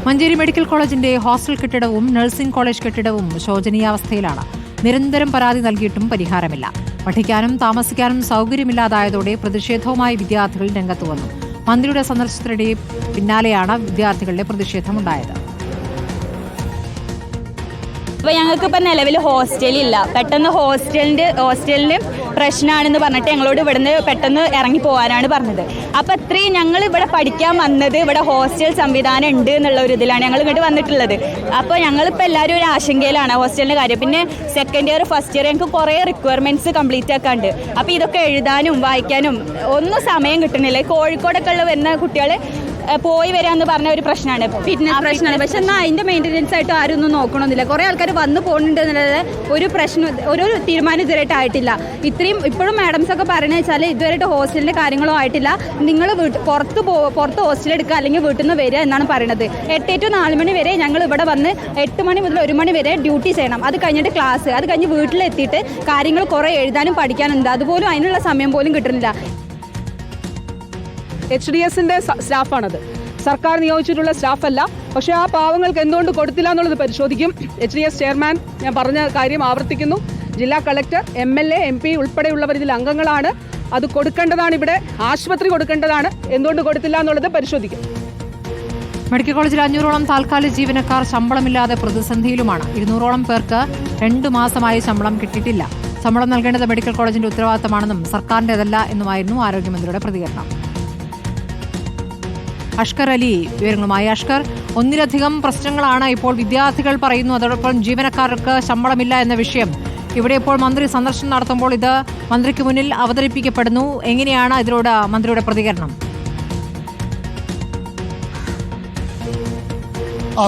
Manjeri medical കോളേജിന്റെ hostel കെട്ടിടവും nursing college കെട്ടിടവും ശോചനീയാവസ്ഥയിലാണ്. നിരന്തരം പരാതി നൽകിയിട്ടും പരിഹാരമില്ല. പഠിക്കാനും താമസിക്കാനും സൗകര്യമില്ലാതായതോടെ പ്രതിഷേധവുമായി വിദ്യാർത്ഥികൾ രംഗത്ത് വന്നു. മന്ത്രിയുടെ സന്ദർശനത്തിനിടെ പിന്നാലെയാണ് വിദ്യാർത്ഥികളുടെ പ്രതിഷേധമുണ്ടായത്. അപ്പോൾ ഞങ്ങൾക്കിപ്പോൾ നിലവിൽ ഹോസ്റ്റലില്ല. പെട്ടെന്ന് ഹോസ്റ്റലിന് പ്രശ്നമാണെന്ന് പറഞ്ഞിട്ട് ഞങ്ങളോട് ഇവിടുന്ന് പെട്ടെന്ന് ഇറങ്ങി പോകാനാണ് പറഞ്ഞത്. അപ്പോൾ അത്രയും ഞങ്ങൾ ഇവിടെ പഠിക്കാൻ വന്നത് ഇവിടെ ഹോസ്റ്റൽ സംവിധാനം ഉണ്ട് എന്നുള്ള ഒരു ഇതിലാണ് ഞങ്ങൾ ഇങ്ങോട്ട് വന്നിട്ടുള്ളത്. അപ്പോൾ ഞങ്ങളിപ്പോൾ എല്ലാവരും ഒരു ആശങ്കയിലാണ് ഹോസ്റ്റലിൻ്റെ കാര്യം. പിന്നെ സെക്കൻഡ് ഇയർ ഫസ്റ്റ് ഇയർ ഞങ്ങൾക്ക് കുറേ റിക്വയർമെൻറ്റ്സ് കംപ്ലീറ്റ് ആക്കാണ്ട്. അപ്പോൾ ഇതൊക്കെ എഴുതാനും വായിക്കാനും ഒന്നും സമയം കിട്ടുന്നില്ല. കോഴിക്കോടൊക്കെ ഉള്ള വരുന്ന കുട്ടികൾ പോയി വരാമെന്ന് പറഞ്ഞ ഒരു പ്രശ്നമാണ്, ഫിറ്റ്നസ് പ്രശ്നമാണ്. പക്ഷെ എന്നാൽ അതിൻ്റെ മെയിൻ്റനൻസ് ആയിട്ട് ആരും ഒന്നും നോക്കണമെന്നില്ല. കുറേ ആൾക്കാർ വന്ന് പോകുന്നുണ്ട് എന്നുള്ളത് ഒരു പ്രശ്നം, ഒരു തീരുമാനം ഇതുവരെയായിട്ട് ആയിട്ടില്ല. ഇപ്പോഴും മാഡംസ് ഒക്കെ പറയുന്നത് വെച്ചാൽ ഇതുവരെയായിട്ട് ഹോസ്റ്റലിൻ്റെ കാര്യങ്ങളോ ആയിട്ടില്ല. നിങ്ങൾ പുറത്ത് ഹോസ്റ്റൽ എടുക്കുക അല്ലെങ്കിൽ വീട്ടിൽ നിന്ന് വരിക എന്നാണ് പറയുന്നത്. 8 to 4 മണി വരെ ഞങ്ങൾ ഇവിടെ വന്ന് 8 മണി മുതൽ 1 മണി വരെ ഡ്യൂട്ടി ചെയ്യണം. അത് കഴിഞ്ഞിട്ട് ക്ലാസ്, അത് കഴിഞ്ഞ് വീട്ടിലെത്തിയിട്ട് കാര്യങ്ങൾ കുറേ എഴുതാനും പഠിക്കാനുണ്ട്. അതുപോലും അതിനുള്ള സമയം പോലും കിട്ടുന്നില്ല. HDSന്റെ സ്റ്റാഫാണത്, സർക്കാർ നിയോഗിച്ചിട്ടുള്ള സ്റ്റാഫല്ല. പക്ഷേ ആ പാവങ്ങൾക്ക് എന്തുകൊണ്ട് കൊടുത്തില്ല എന്നുള്ളത് പരിശോധിക്കും. HDS ചെയർമാൻ ഞാൻ പറഞ്ഞ കാര്യം ആവർത്തിക്കുന്നു. ജില്ലാ കളക്ടർ, MLA, MP ഉൾപ്പെടെയുള്ളവർ ഇതിൽ അംഗങ്ങളാണ്. അത് കൊടുക്കേണ്ടതാണ്, ഇവിടെ ആശുപത്രി കൊടുക്കേണ്ടതാണ്. എന്തുകൊണ്ട് കൊടുത്തില്ല എന്നുള്ളത് പരിശോധിക്കും. മെഡിക്കൽ കോളേജിൽ 500ഓളം താൽക്കാലിക ജീവനക്കാർ ശമ്പളമില്ലാതെ പ്രതിസന്ധിയിലുമാണ്. 200ഓളം പേർക്ക് 2 മാസമായി ശമ്പളം കിട്ടിയിട്ടില്ല. ശമ്പളം നൽകേണ്ടത് മെഡിക്കൽ കോളേജിന്റെ ഉത്തരവാദിത്തമാണെന്നും സർക്കാരിന്റേതല്ല എന്നുമായിരുന്നു ആരോഗ്യമന്ത്രിയുടെ പ്രതികരണം. അഷ്കർ അലി വിവരങ്ങളുമായി. അഷ്കർ, ഒന്നിലധികം പ്രശ്നങ്ങളാണ് ഇപ്പോൾ വിദ്യാർത്ഥികൾ പറയുന്നു. അതോടൊപ്പം ജീവനക്കാർക്ക് ശമ്പളമില്ല എന്ന വിഷയം ഇവിടെ ഇപ്പോൾ മന്ത്രി സന്ദർശനം നടത്തുമ്പോൾ ഇത് മന്ത്രിക്ക് മുന്നിൽ അവതരിപ്പിക്കപ്പെടുന്നു. എങ്ങനെയാണ് ഇതിനോട് മന്ത്രിയുടെ പ്രതികരണം?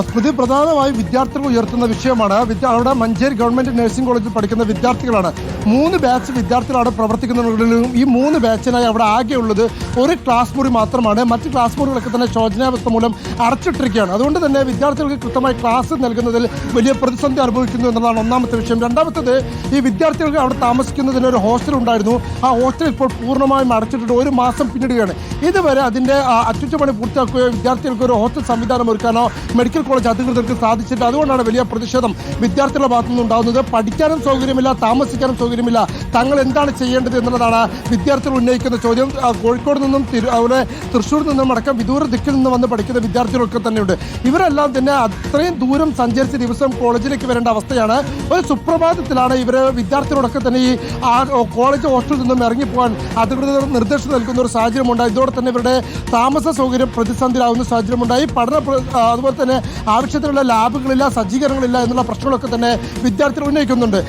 സ്മൃതി, പ്രധാനമായി വിദ്യാർത്ഥികൾ ഉയർത്തുന്ന വിഷയമാണ്. അവിടെ മഞ്ചേരി ഗവൺമെന്റ് നഴ്സിംഗ് കോളേജിൽ പഠിക്കുന്ന വിദ്യാർത്ഥികളാണ്. 3 ബാച്ച് വിദ്യാർത്ഥികളാണ് പ്രവർത്തിക്കുന്നതെങ്കിലും ഈ 3 ബാച്ചിനായി അവിടെ ആകെയുള്ളത് ഒരു ക്ലാസ് മുറി മാത്രമാണ്. മറ്റ് ക്ലാസ് മുറികളൊക്കെ തന്നെ ശോചനാവസ്ഥ മൂലം അടച്ചിട്ടിരിക്കുകയാണ്. അതുകൊണ്ട് തന്നെ വിദ്യാർത്ഥികൾക്ക് കൃത്യമായി ക്ലാസ് നൽകുന്നതിൽ വലിയ പ്രതിസന്ധി അനുഭവിക്കുന്നു എന്നതാണ് ഒന്നാമത്തെ വിഷയം. രണ്ടാമത്തത്, ഈ വിദ്യാർത്ഥികൾക്ക് അവിടെ താമസിക്കുന്നതിന് ഒരു ഹോസ്റ്റൽ ഉണ്ടായിരുന്നു. ആ ഹോസ്റ്റൽ ഇപ്പോൾ പൂർണ്ണമായും അടച്ചിട്ടിട്ട് 1 മാസം പിന്നിടുകയാണ്. ഇതുവരെ അതിൻ്റെ അറ്റകുറ്റപ്പണി പൂർത്തിയാക്കുകയോ വിദ്യാർത്ഥികൾക്ക് ഒരു ഹോസ്റ്റൽ സംവിധാനം ഒരുക്കാനോ മെഡിക്കൽ കോളേജ് അധികൃതർക്ക് സാധിച്ചിട്ട് അതുകൊണ്ടാണ് വലിയ പ്രതിഷേധം വിദ്യാർത്ഥികളുടെ ഭാഗത്തു നിന്നുണ്ടാകുന്നത്. പഠിക്കാനും സൗകര്യമില്ല, താമസിക്കാനും സൗകര്യമില്ല. തങ്ങൾ എന്താണ് ചെയ്യേണ്ടത് എന്നുള്ളതാണ് വിദ്യാർത്ഥികൾ ഉന്നയിക്കുന്ന ചോദ്യം. കോഴിക്കോട് നിന്നും അതുപോലെ തൃശ്ശൂരിൽ നിന്നും അടക്കം വിദൂര ദിക്കിൽ നിന്ന് വന്ന് പഠിക്കുന്ന വിദ്യാർത്ഥികളൊക്കെ തന്നെയുണ്ട്. ഇവരെല്ലാം തന്നെ അത്രയും ദൂരം സഞ്ചരിച്ച ദിവസം കോളേജിലേക്ക് വരേണ്ട അവസ്ഥയാണ്. ഒരു സുപ്രഭാതത്തിലാണ് ഇവർ വിദ്യാർത്ഥികളൊക്കെ തന്നെ ഈ കോളേജ് ഹോസ്റ്റലിൽ നിന്നും ഇറങ്ങിപ്പോകാൻ അധികൃതർ നിർദ്ദേശം നൽകുന്ന ഒരു സാഹചര്യമുണ്ടായി. ഇതോടെ തന്നെ ഇവരുടെ താമസ സൗകര്യം പ്രതിസന്ധിയിലാവുന്ന സാഹചര്യമുണ്ടായി. അതുപോലെ തന്നെ ആവശ്യത്തിനുള്ള ലാബുകളില്ല, സജ്ജീകരണങ്ങളില്ല എന്നുള്ള പ്രശ്നങ്ങളൊക്കെ തന്നെ വിദ്യാർത്ഥികൾ ഉന്നയിക്കുന്നുണ്ട്.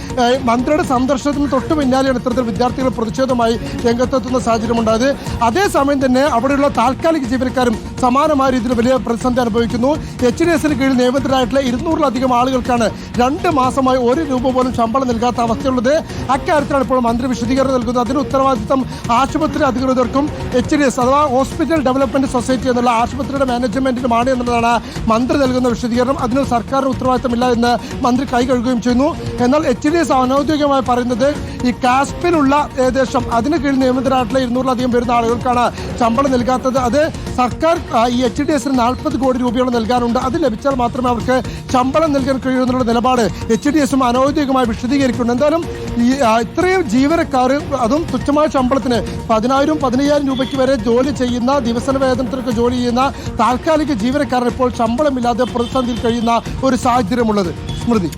മന്ത്രിയുടെ സന്ദർശനത്തിന് തൊട്ട് പിന്നാലെയാണ് ഇത്തരത്തിൽ വിദ്യാർത്ഥികൾ പ്രതിഷേധമായി രംഗത്തെത്തുന്ന സാഹചര്യമുണ്ടായത്. അതേസമയം തന്നെ അവിടെയുള്ള താൽക്കാലിക ജീവനക്കാരും സമാനമായ രീതിയിൽ വലിയ പ്രതിസന്ധി അനുഭവിക്കുന്നു. HDSന് കീഴിൽ നിയമിതരായിട്ടുള്ള 200-ലധികം ആളുകൾക്കാണ് 2 മാസമായി 1 രൂപ പോലും ശമ്പളം നൽകാത്ത അവസ്ഥയുള്ളത്. അക്കാര്യത്തിലാണ് ഇപ്പോൾ മന്ത്രി വിശദീകരണം നൽകുന്നത്. അതിന് ഉത്തരവാദിത്തം ആശുപത്രി അധികൃതർക്കും HDS അഥവാ ഹോസ്പിറ്റൽ ഡെവലപ്മെന്റ് സൊസൈറ്റി എന്നുള്ള ആശുപത്രിയുടെ മാനേജ്മെന്റിനുമാണ് എന്നുള്ളതാണ് മന്ത്രി നൽകുന്ന വിശദീകരണം. അതിന് സർക്കാരിന് ഉത്തരവാദിത്തമില്ല എന്ന് മന്ത്രി കൈ കഴുകുകയും ചെയ്യുന്നു. എന്നാൽ HDS അനൗദ്യോഗികമായി പറയുന്നത് ഈ കാസ്പിലുള്ള ഏകദേശം അതിന് കീഴിൽ നിയമിതരായിട്ടുള്ള 200-ലധികം വരുന്ന ആളുകൾക്കാണ് ശമ്പളം നൽകാത്തത്. അത് സർക്കാർ ഈ HDSന് 40 കോടി രൂപയോളം നൽകാനുണ്ട്. അത് ലഭിച്ചാൽ മാത്രമേ അവർക്ക് ശമ്പളം നൽകാൻ കഴിയൂ എന്നുള്ള നിലപാട് HDSും അനൗദ്യോഗികമായി വിശദീകരിക്കുന്നു. എന്തായാലും ഈ ഇത്രയും ജീവനക്കാർ, അതും തുച്ഛമായ ശമ്പളത്തിന് 10,000-15,000 രൂപയ്ക്ക് വരെ ജോലി ചെയ്യുന്ന, ദിവസന വേതനത്തിനൊക്കെ ജോലി ചെയ്യുന്ന താൽക്കാലിക ജീവനക്കാരൻ ഇപ്പോൾ ശമ്പളമില്ലാതെ പ്രതിസന്ധിയിൽ കഴിയുന്ന ഒരു സാഹചര്യമുള്ളത്. സ്മൃതി.